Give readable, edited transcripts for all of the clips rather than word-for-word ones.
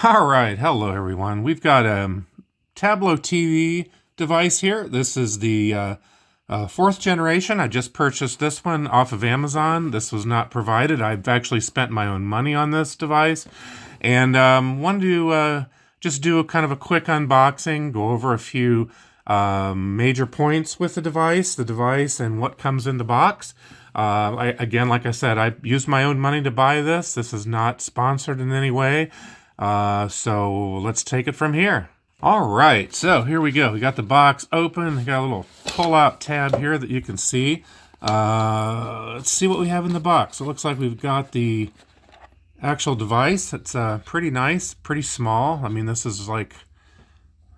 All right, hello everyone. We've got a Tablo TV device here. This is the fourth generation. I just purchased this one off of Amazon. This was not provided. I've actually spent my own money on this device, and wanted to just do a kind of a quick unboxing, go over a few major points with the device, and what comes in the box. Again, like I said, I used my own money to buy this. This is not sponsored in any way. So let's take it from here. All right, so here we go. We got the box open. We got a little pull-out tab here that you can see. Let's see what we have in the box. It looks like we've got the actual device. It's pretty nice, pretty small. I mean, this is like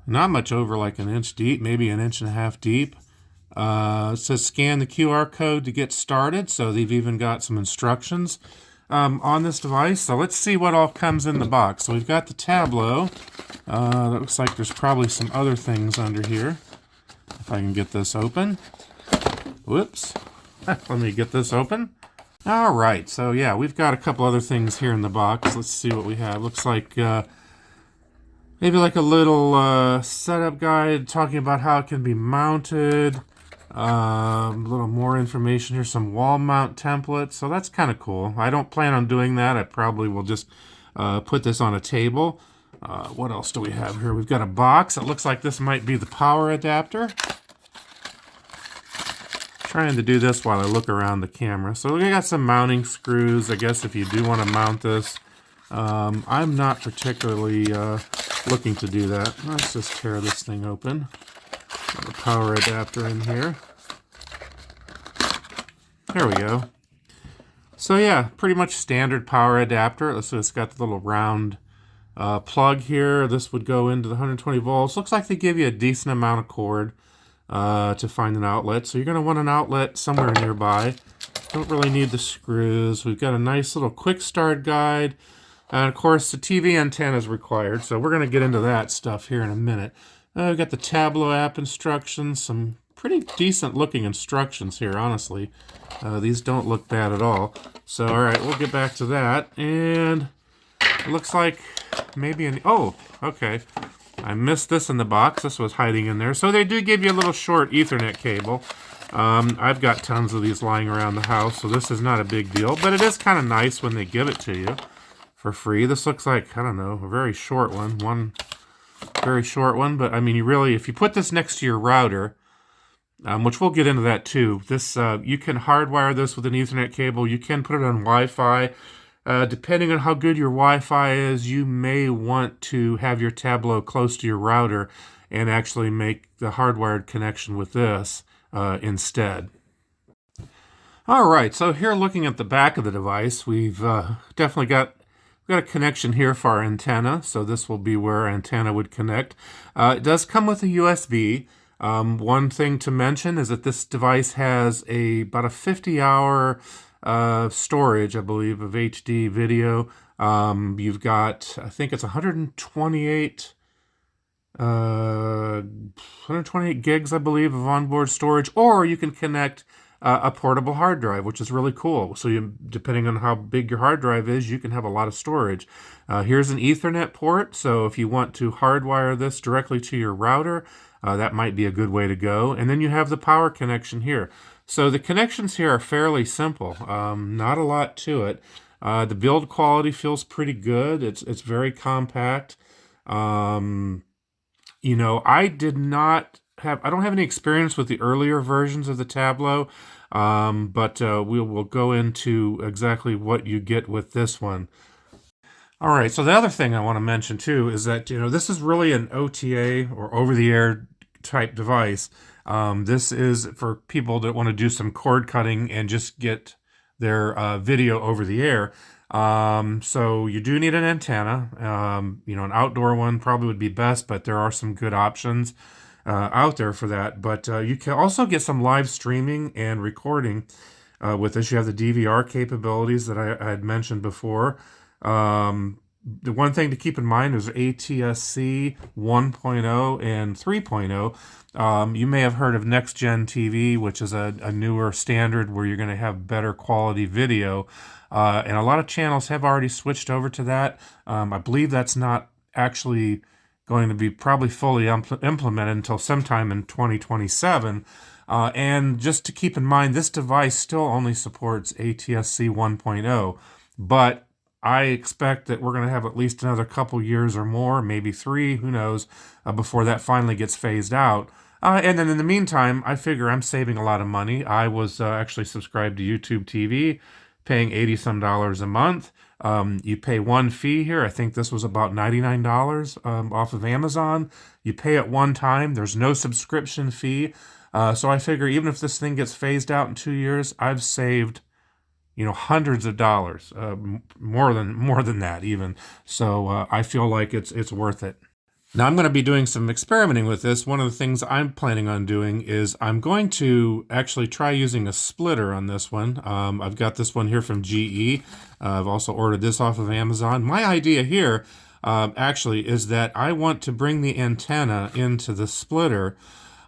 not much over like an inch deep, maybe an inch and a half deep. It says scan the QR code to get started. So they've even got some instructions on this device. So let's see what all comes in the box. So we've got the Tablo. That looks like there's probably some other things under here. If I can get this open. Whoops. Let me get this open. All right. So yeah, we've got a couple other things here in the box. Let's see what we have. Looks like maybe like a little setup guide talking about how it can be mounted. A little more information here, some wall mount templates, so that's kind of cool. I don't plan on doing that. I probably will just put this on a table. What else do we have here? We've got a box. It looks like this might be the power adapter. Trying to do this while I look around the camera. So we got some mounting screws, I guess, if you do want to mount this. I'm not particularly looking to do that. Let's just tear this thing open. Got a power adapter in here. There we go. So yeah, pretty much standard power adapter. So it's got the little round plug here. This would go into the 120 volts. Looks like they give you a decent amount of cord to find an outlet. So you're going to want an outlet somewhere nearby. Don't really need the screws. We've got a nice little quick start guide. And of course, the TV antenna is required. So we're going to get into that stuff here in a minute. We've got the Tablo App instructions, some pretty decent looking instructions here, honestly. These don't look bad at all. So, all right, we'll get back to that. And it looks like maybe oh, okay. I missed this in the box. This was hiding in there. So they do give you a little short Ethernet cable. I've got tons of these lying around the house, so this is not a big deal. But it is kind of nice when they give it to you for free. This looks like, I don't know, a very short one. Very short one, but I mean, you really, if you put this next to your router, which we'll get into that too, this you can hardwire this with an Ethernet cable. You can put it on Wi-Fi. Depending on how good your Wi-Fi is, you may want to have your Tablo close to your router and actually make the hardwired connection with this instead. All right, so here looking at the back of the device, we've definitely got a connection here for our antenna, so this will be where our antenna would connect. It does come with a USB. One thing to mention is that this device has about a 50-hour storage, I believe, of HD video. You've got, I think it's 128 gigs, I believe, of onboard storage, or you can connect a portable hard drive, which is really cool. So depending on how big your hard drive is, you can have a lot of storage. Here's an Ethernet port, so if you want to hardwire this directly to your router, that might be a good way to go. And then you have the power connection here. So the connections here are fairly simple, not a lot to it. The build quality feels pretty good. It's very compact. You know, I don't have any experience with the earlier versions of the Tablo, but we'll go into exactly what you get with this one. All right, so the other thing I want to mention too is that, you know, this is really an OTA or over-the-air type device. This is for people that want to do some cord cutting and just get their video over the air. So you do need an antenna. You know, an outdoor one probably would be best, but there are some good options out there for that. But you can also get some live streaming and recording with this. You have the DVR capabilities that I had mentioned before. The one thing to keep in mind is ATSC 1.0 and 3.0. You may have heard of Next Gen TV, which is a newer standard where you're going to have better quality video. And a lot of channels have already switched over to that. I believe that's not actually going to be probably fully implemented until sometime in 2027. And just to keep in mind, this device still only supports ATSC 1.0, but I expect that we're going to have at least another couple years or more, maybe 3, who knows, before that finally gets phased out. And then in the meantime, I figure I'm saving a lot of money. I was actually subscribed to YouTube TV, paying $80 some a month. You pay one fee here. I think this was about $99 off of Amazon. You pay it one time. There's no subscription fee. So I figure even if this thing gets phased out in 2 years, I've saved, hundreds of dollars, more than that even. So I feel like it's worth it. Now I'm going to be doing some experimenting with this. One of the things I'm planning on doing is I'm going to actually try using a splitter on this one. I've got this one here from GE. I've also ordered this off of Amazon. My idea here actually is that I want to bring the antenna into the splitter,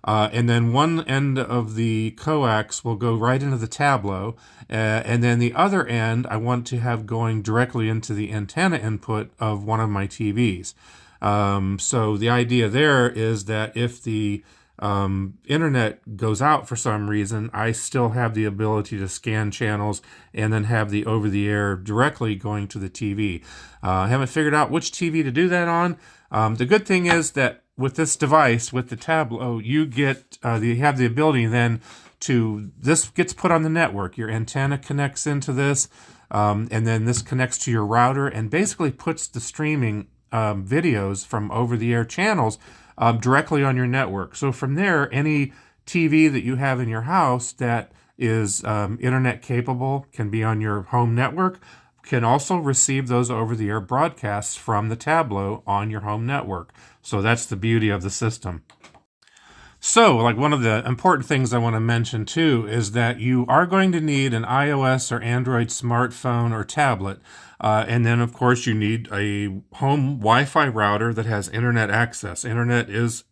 and then one end of the coax will go right into the Tablo, and then the other end I want to have going directly into the antenna input of one of my TVs. So the idea there is that if the internet goes out for some reason, I still have the ability to scan channels and then have the over-the-air directly going to the TV. I haven't figured out which TV to do that on. The good thing is that with this device, with the Tablo, you have the ability then this gets put on the network. Your antenna connects into this, and then this connects to your router and basically puts the streaming videos from over-the-air channels directly on your network. So from there, any TV that you have in your house that is internet capable can be on your home network, can also receive those over-the-air broadcasts from the Tablo on your home network. So that's the beauty of the system. So, like, one of the important things I want to mention too is that you are going to need an iOS or Android smartphone or tablet. And then, of course, you need a home Wi-Fi router that has internet access. Internet is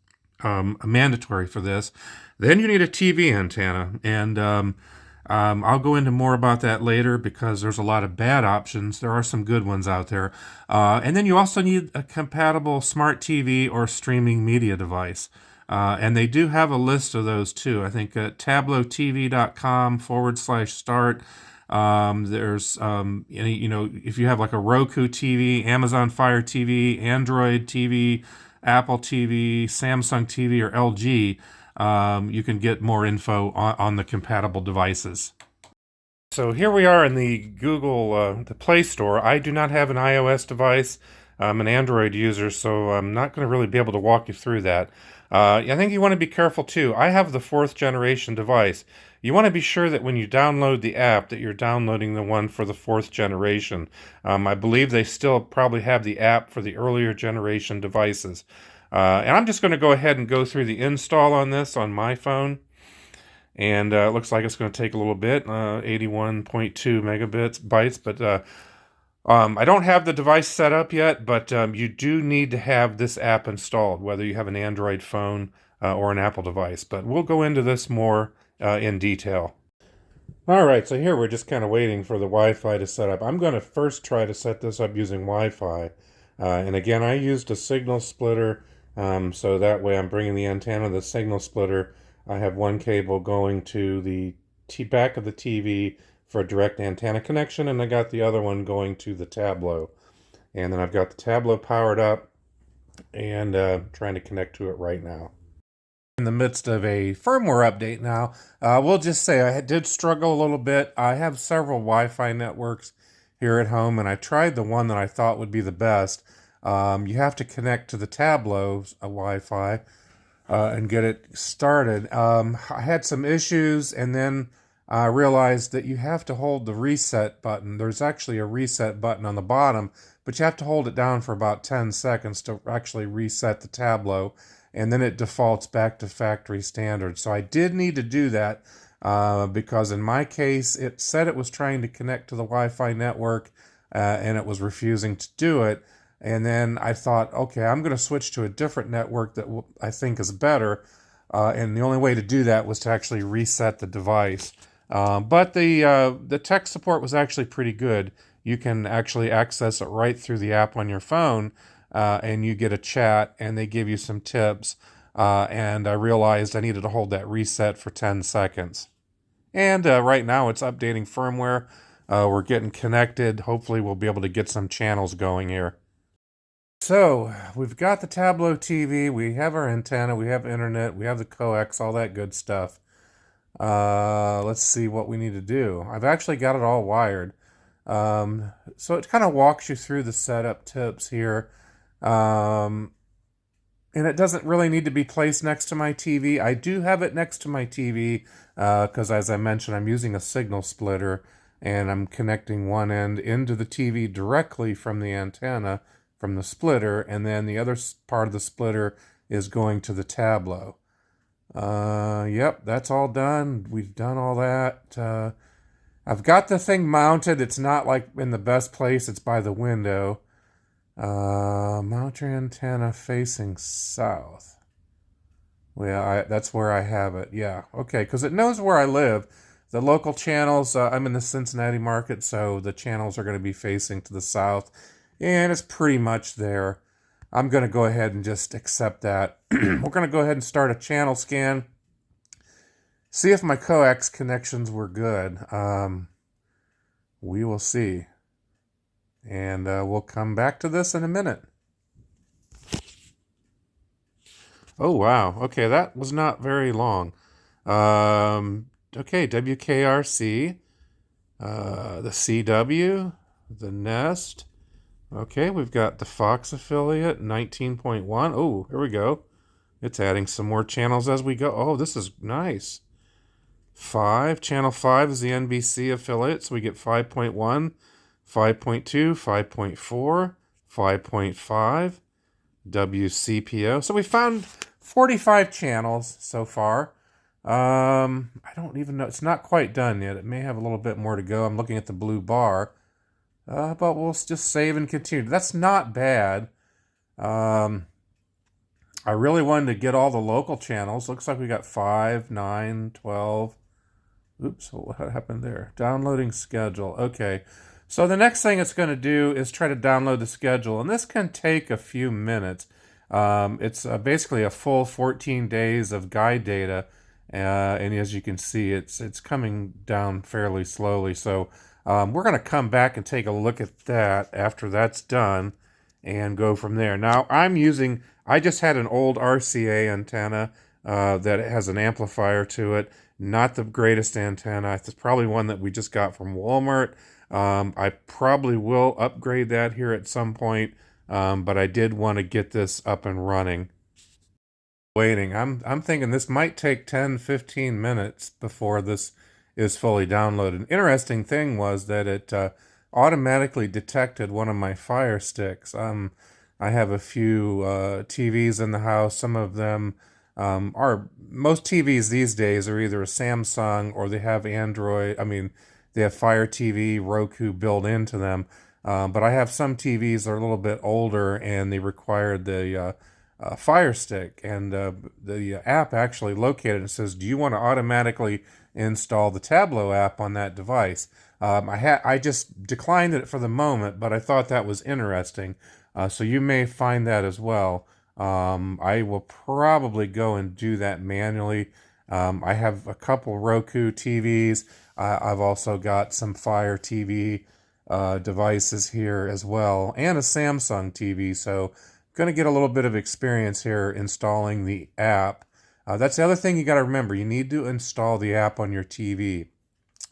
mandatory for this. Then you need a TV antenna. And I'll go into more about that later because there's a lot of bad options. There are some good ones out there. And then you also need a compatible smart TV or streaming media device. And they do have a list of those too. I think at tablotv.com/start. There's, if you have like a Roku TV, Amazon Fire TV, Android TV, Apple TV, Samsung TV, or LG, you can get more info on the compatible devices. So here we are in the Google the Play Store. I do not have an iOS device. I'm an Android user, so I'm not going to really be able to walk you through that. I think you want to be careful too. I have the 4th generation device. You want to be sure that when you download the app that you're downloading the one for the 4th generation. I believe they still probably have the app for the earlier generation devices. And I'm just going to go ahead and go through the install on this on my phone. And it looks like it's going to take a little bit, 81.2 bytes, but I don't have the device set up yet, but you do need to have this app installed, whether you have an Android phone or an Apple device. But we'll go into this more in detail. All right, so here we're just kind of waiting for the Wi-Fi to set up. I'm going to first try to set this up using Wi-Fi. And again, I used a signal splitter, so that way I'm bringing the antenna to the signal splitter. I have one cable going to the back of the TV for a direct antenna connection, and I got the other one going to the Tablo. And then I've got the Tablo powered up and trying to connect to it right now. In the midst of a firmware update now, we'll just say I did struggle a little bit. I have several Wi-Fi networks here at home, and I tried the one that I thought would be the best. You have to connect to the Tablo's Wi-Fi and get it started. I had some issues, and then I realized that you have to hold the reset button. There's actually a reset button on the bottom, but you have to hold it down for about 10 seconds to actually reset the Tablo, and then it defaults back to factory standard. So I did need to do that because in my case, it said it was trying to connect to the Wi-Fi network and it was refusing to do it. And then I thought, okay, I'm going to switch to a different network that I think is better. And the only way to do that was to actually reset the device. But the tech support was actually pretty good. You can actually access it right through the app on your phone. and you get a chat, and they give you some tips. And I realized I needed to hold that reset for 10 seconds. And right now it's updating firmware. We're getting connected. Hopefully we'll be able to get some channels going here. So we've got the Tablo TV, we have our antenna, we have internet, we have the coax, all that good stuff. Let's see what we need to do. I've actually got it all wired. So it kind of walks you through the setup tips here. And it doesn't really need to be placed next to my TV. I do have it next to my TV because, as I mentioned, I'm using a signal splitter, and I'm connecting one end into the TV directly from the antenna, from the splitter, and then the other part of the splitter is going to the Tablo. Yep, that's all done. We've done all that. I've got the thing mounted. It's not like in the best place. It's by the window. Mount your antenna facing south. Well, that's where I have it. Yeah, okay, because it knows where I live. The local channels, I'm in the Cincinnati market, so the channels are going to be facing to the south, and it's pretty much there. I'm going to go ahead and just accept that. We're going to go ahead and start a channel scan. See if my coax connections were good. We will see. And we'll come back to this in a minute. Oh, wow. Okay, that was not very long. Okay, WKRC, the CW, the Nest. Okay, we've got the Fox affiliate, 19.1. Oh, here we go. It's adding some more channels as we go. Oh, this is nice. 5. Channel 5 is the NBC affiliate, so we get 5.1, 5.2, 5.4, 5.5, WCPO. So we found 45 channels so far. I don't even know. It's not quite done yet. It may have a little bit more to go. I'm looking at the blue bar. But we'll just save and continue. That's not bad. I really wanted to get all the local channels. Looks like we got 5, 9, 12. Oops, what happened there? Downloading schedule. Okay. So the next thing it's going to do is try to download the schedule. And this can take a few minutes. It's basically a full 14 days of guide data. And as you can see, it's coming down fairly slowly. So we're going to come back and take a look at that after that's done and go from there. Now, I just had an old RCA antenna that has an amplifier to it. Not the greatest antenna. It's probably one that we just got from Walmart. I probably will upgrade that here at some point, but I did want to get this up and running. Waiting. I'm thinking this might take 10-15 minutes before this is fully downloaded. Interesting thing was that it automatically detected one of my Fire Sticks. I have a few TVs in the house. Some of them most TVs these days are either a Samsung or they have Android. I mean, they have Fire TV, Roku built into them. But I have some TVs that are a little bit older and they required the Fire Stick, and the app actually located and says, do you want to automatically install the Tablo app on that device? I just declined it for the moment, but I thought that was interesting. So you may find that as well. I will probably go and do that manually. I have a couple Roku TVs. I've also got some Fire TV devices here as well, and a Samsung TV. So going to get a little bit of experience here installing the app. That's the other thing you got to remember. You need to install the app on your TV.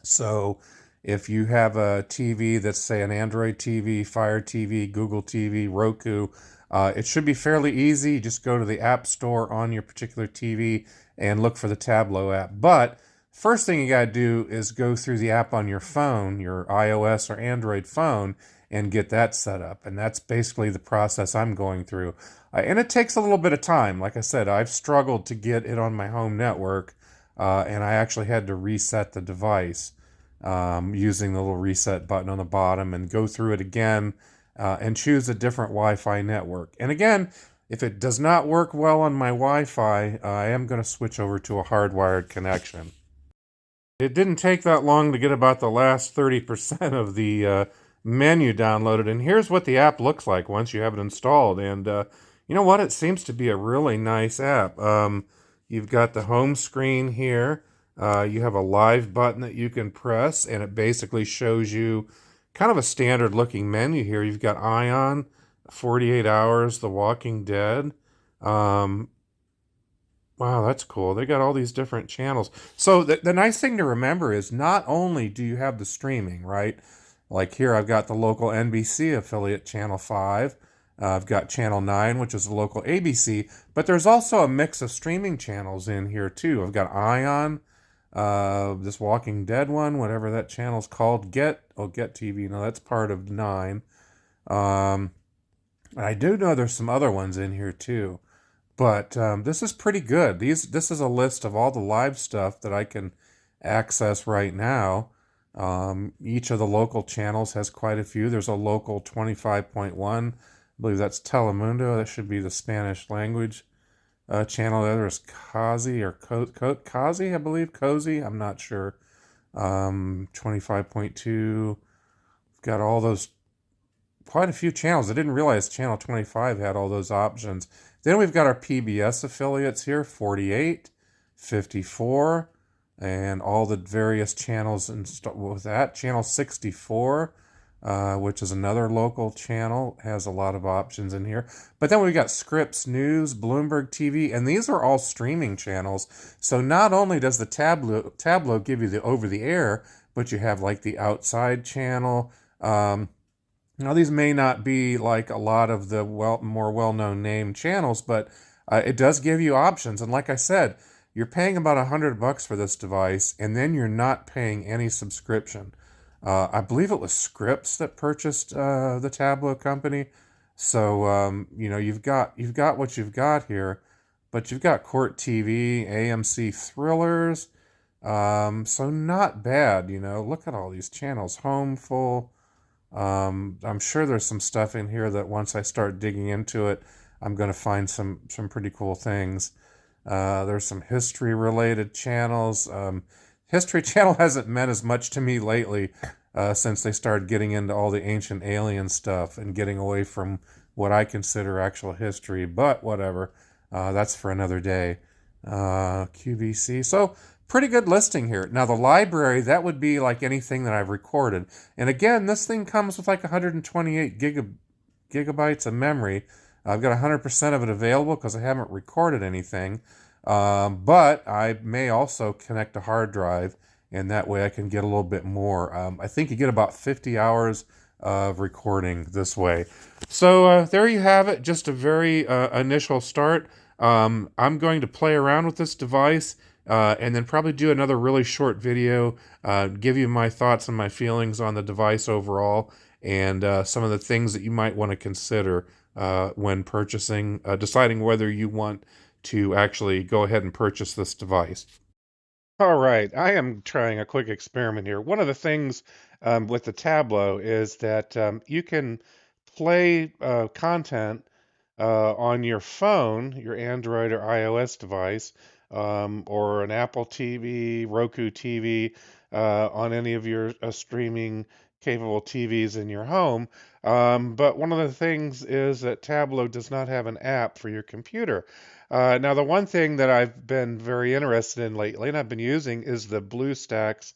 So if you have a TV that's, say, an Android TV, Fire TV, Google TV, Roku, it should be fairly easy. You just go to the App Store on your particular TV and look for the Tablo app. But first thing you got to do is go through the app on your phone, your iOS or Android phone, and get that set up. And that's basically the process I'm going through. And it takes a little bit of time. Like I said, I've struggled to get it on my home network, and I actually had to reset the device using the little reset button on the bottom and go through it again and choose a different Wi-Fi network. And again, if it does not work well on my Wi-Fi, I am going to switch over to a hardwired connection. It didn't take that long to get about the last 30% of the menu downloaded, and here's what the app looks like once you have it installed. And you know what? It seems to be a really nice app. You've got the home screen here. You have a live button that you can press, and it basically shows you kind of a standard looking menu here. You've got Ion, 48 Hours, The Walking Dead. Um, Wow, that's cool. They got all these different channels. So the nice thing to remember is not only do you have the streaming, right? Like here, I've got the local NBC affiliate, Channel 5. I've got Channel 9, which is the local ABC. But there's also a mix of streaming channels in here, too. I've got Ion, this Walking Dead one, whatever that channel's called. Get TV. No, that's part of 9. Um, and I do know there's some other ones in here, too. But this is pretty good. This is a list of all the live stuff that I can access right now. Each of the local channels has quite a few. There's a local 25.1. I believe that's Telemundo. That should be the Spanish language channel. There's Kazi or Kazi, I believe. Cozy, I'm not sure. 25.2. Got all those, quite a few channels. I didn't realize Channel 25 had all those options. Then we've got our PBS affiliates here, 48, 54, and all the various channels with that. Channel 64, which is another local channel, has a lot of options in here. But then we've got Scripps News, Bloomberg TV, and these are all streaming channels. So not only does the Tablo give you the over-the-air, but you have like the outside channel. Now, these may not be like a lot of the more well-known name channels, but it does give you options. And like I said, you're paying about $100 for this device, and then you're not paying any subscription. I believe it was Scripps that purchased the Tablo company. So you know, you've got what you've got here, but you've got Court TV, AMC Thrillers. So not bad. You know, look at all these channels. Homeful. I'm sure there's some stuff in here that once I start digging into it, I'm going to find some pretty cool things. There's some history related channels. History Channel hasn't meant as much to me lately since they started getting into all the ancient alien stuff and getting away from what I consider actual history, but whatever. That's for another day. QVC. So, pretty good listing here. Now, the library, that would be like anything that I've recorded. And again, this thing comes with like 128 gigabytes of memory. I've got 100% of it available because I haven't recorded anything. But I may also connect a hard drive, and that way I can get a little bit more. I think you get about 50 hours of recording this way. So there you have it, just a very initial start. I'm going to play around with this device and then probably do another really short video, give you my thoughts and my feelings on the device overall, and some of the things that you might want to consider when purchasing, deciding whether you want to actually go ahead and purchase this device. All right, I am trying a quick experiment here. One of the things with the Tablo is that you can play content on your phone, your Android or iOS device, or an Apple TV, Roku TV, on any of your streaming capable TVs in your home. But one of the things is that Tablo does not have an app for your computer. Now, the one thing that I've been very interested in lately, and I've been using, is the BlueStacks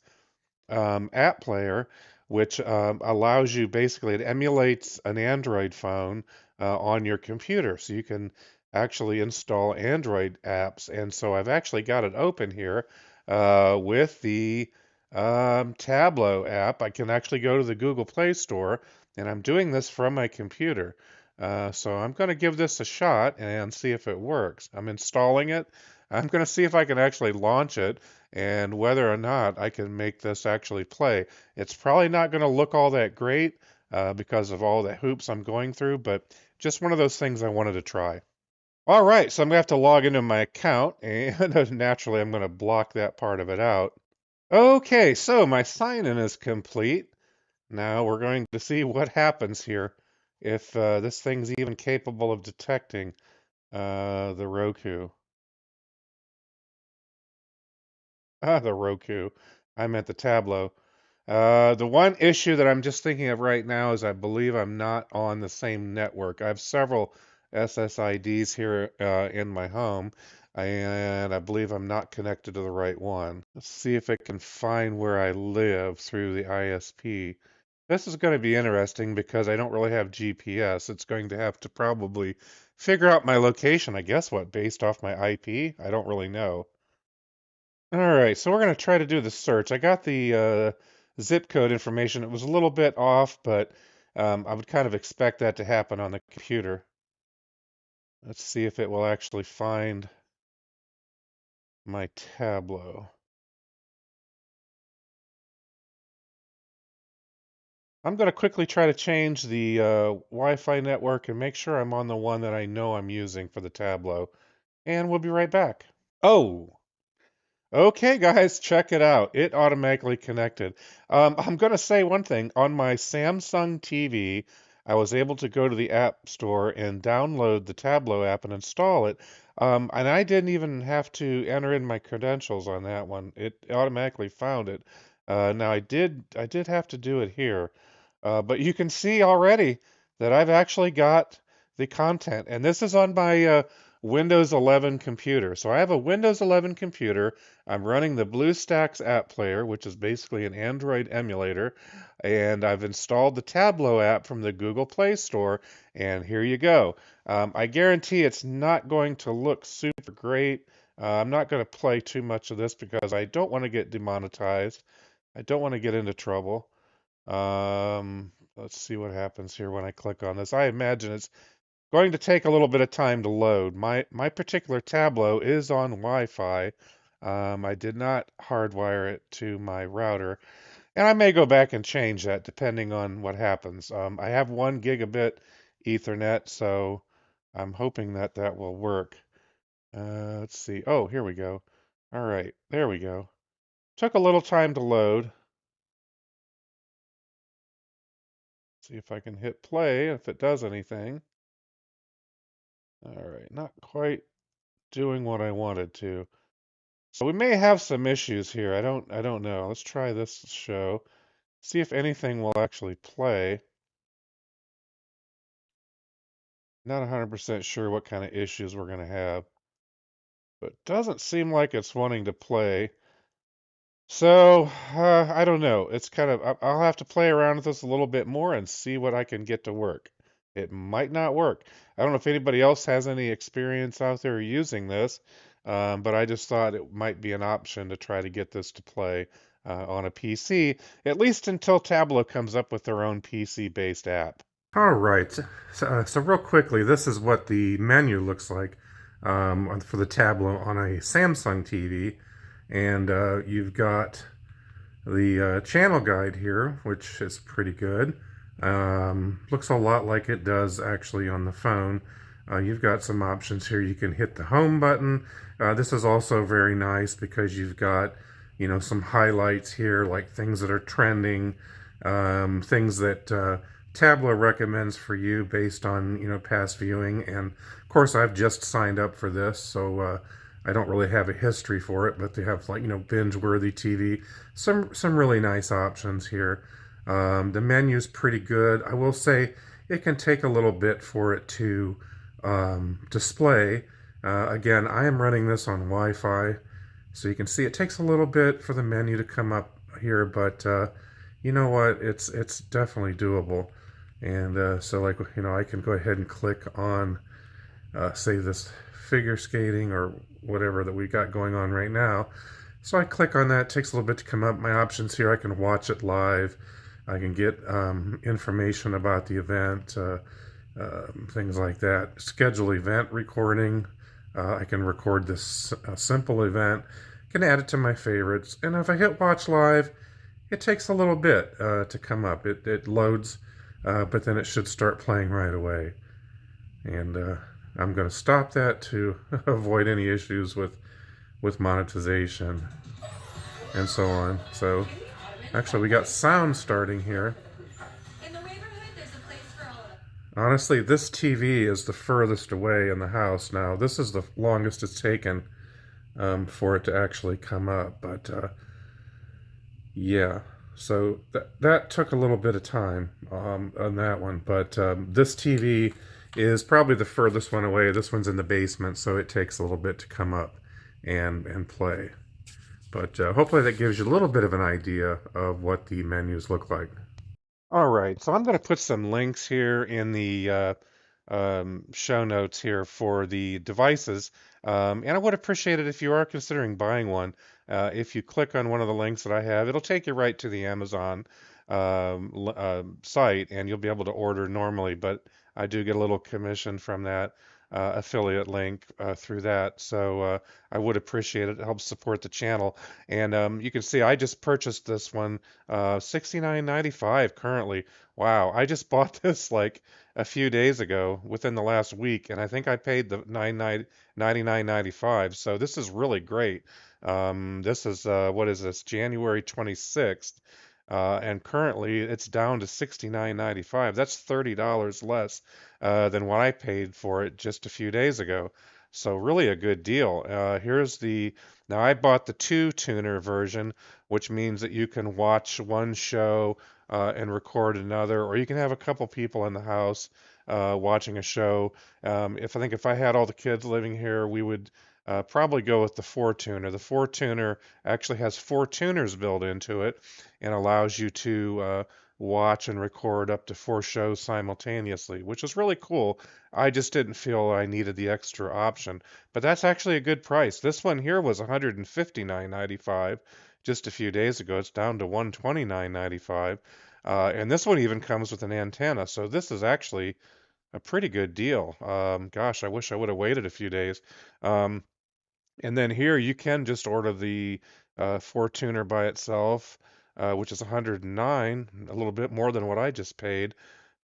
app player, which allows you basically, it emulates an Android phone on your computer. So you can actually install Android apps. And so I've actually got it open here with the Tablo app. I can actually go to the Google Play Store, and I'm doing this from my computer. So I'm going to give this a shot and see if it works. I'm installing it. I'm going to see if I can actually launch it and whether or not I can make this actually play. It's probably not going to look all that great because of all the hoops I'm going through, but just one of those things I wanted to try. All right, so I'm going to have to log into my account, and naturally I'm going to block that part of it out. Okay, so my sign-in is complete. Now we're going to see what happens here if this thing's even capable of detecting the Roku. The Roku. I meant the Tablo. The one issue that I'm just thinking of right now is I believe I'm not on the same network. I have several SSIDs here in my home, and I believe I'm not connected to the right one. Let's see if I can find where I live through the ISP. This is going to be interesting because I don't really have GPS. It's going to have to probably figure out my location, I guess what, based off my IP? I don't really know. All right, so we're going to try to do the search. I got the zip code information. It was a little bit off, but I would kind of expect that to happen on the computer. Let's see if it will actually find my Tablo. I'm going to quickly try to change the Wi-Fi network and make sure I'm on the one that I know I'm using for the Tablo. And we'll be right back. Oh, okay, guys, check it out. It automatically connected. I'm going to say one thing. On my Samsung TV, I was able to go to the App Store and download the Tablo app and install it. And I didn't even have to enter in my credentials on that one. It automatically found it. Now I did have to do it here. But you can see already that I've actually got the content. And this is on my Windows 11 computer. So I have a Windows 11 computer. I'm running the BlueStacks app player, which is basically an Android emulator, and I've installed the Tablo app from the Google Play Store, and here you go. I guarantee it's not going to look super great. I'm not going to play too much of this because I don't want to get demonetized. I don't want to get into trouble. Let's see what happens here when I click on this. I imagine it's going to take a little bit of time to load. My particular Tablo is on Wi-Fi. I did not hardwire it to my router, and I may go back and change that depending on what happens. I have 1 gigabit Ethernet, so I'm hoping that that will work. Let's see. Oh, here we go. All right, there we go. Took a little time to load. See if I can hit play, if it does anything. All right, not quite doing what I wanted to. So we may have some issues here. I don't know. Let's try this show. See if anything will actually play. Not 100% sure what kind of issues we're going to have, but doesn't seem like it's wanting to play. So, I don't know. It's kind of, I'll have to play around with this a little bit more and see what I can get to work. It might not work. I don't know if anybody else has any experience out there using this, but I just thought it might be an option to try to get this to play on a PC, at least until Tablo comes up with their own PC-based app. All right. So real quickly, this is what the menu looks like for the Tablo on a Samsung TV. And you've got the channel guide here, which is pretty good. Looks a lot like it does actually on the phone. You've got some options here. You can hit the home button. This is also very nice because you've got, some highlights here, like things that are trending, things that Tablo recommends for you based on, past viewing. And of course, I've just signed up for this, so I don't really have a history for it, but they have binge-worthy TV. Some really nice options here. The menu's pretty good. I will say it can take a little bit for it to display. Again, I am running this on Wi-Fi, so you can see it takes a little bit for the menu to come up here, but you know what? It's definitely doable. And so I can go ahead and click on say this figure skating or whatever that we got going on right now. So I click on that. It takes a little bit to come up. My options here, I can watch it live. I can get information about the event, things like that. Schedule event recording. I can record this simple event. Can add it to my favorites. And if I hit watch live, it takes a little bit to come up. It loads, but then it should start playing right away. And I'm going to stop that to avoid any issues with monetization and so on. So actually we got sound starting here. Honestly, this TV is the furthest away in the house now. This is the longest it's taken for it to actually come up. But yeah. So that took a little bit of time on that one, but this TV is probably the furthest one away. This one's in the basement, so it takes a little bit to come up and play. But hopefully that gives you a little bit of an idea of what the menus look like. All right, so I'm going to put some links here in the show notes here for the devices. And I would appreciate it if you are considering buying one. If you click on one of the links that I have, it'll take you right to the Amazon site, and you'll be able to order normally. But I do get a little commission from that affiliate link through that. So I would appreciate it. It helps support the channel. And you can see I just purchased this one, $69.95 currently. Wow, I just bought this like a few days ago within the last week, and I think I paid the 99.95. So this is really great. This is what is this? January 26th. And currently it's down to $69.95. That's $30 less than what I paid for it just a few days ago. So really a good deal. Now I bought the two tuner version, which means that you can watch one show and record another, or you can have a couple people in the house watching a show. If I had all the kids living here, we would probably go with the four tuner. The four tuner actually has four tuners built into it and allows you to watch and record up to four shows simultaneously, which is really cool. I just didn't feel I needed the extra option, but that's actually a good price. This one here was $159.95 just a few days ago. It's down to $129.95. And this one even comes with an antenna, so this is actually a pretty good deal. Gosh, I wish I would have waited a few days. Um, and then here you can just order the four tuner by itself, which is 109, a little bit more than what I just paid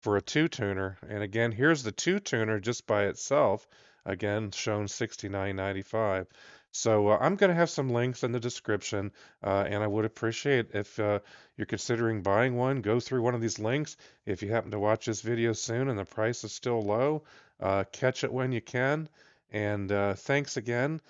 for a two tuner. And again, here's the two tuner just by itself, again shown 69.95. So I'm going to have some links in the description, and I would appreciate if you're considering buying one, go through one of these links. If you happen to watch this video soon and the price is still low, catch it when you can. And thanks again.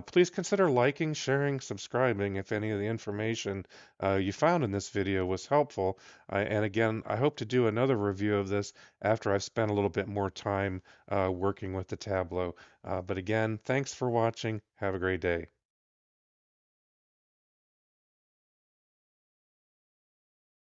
Please consider liking, sharing, subscribing if any of the information you found in this video was helpful. And again, I hope to do another review of this after I've spent a little bit more time working with the Tablo. But again, thanks for watching. Have a great day.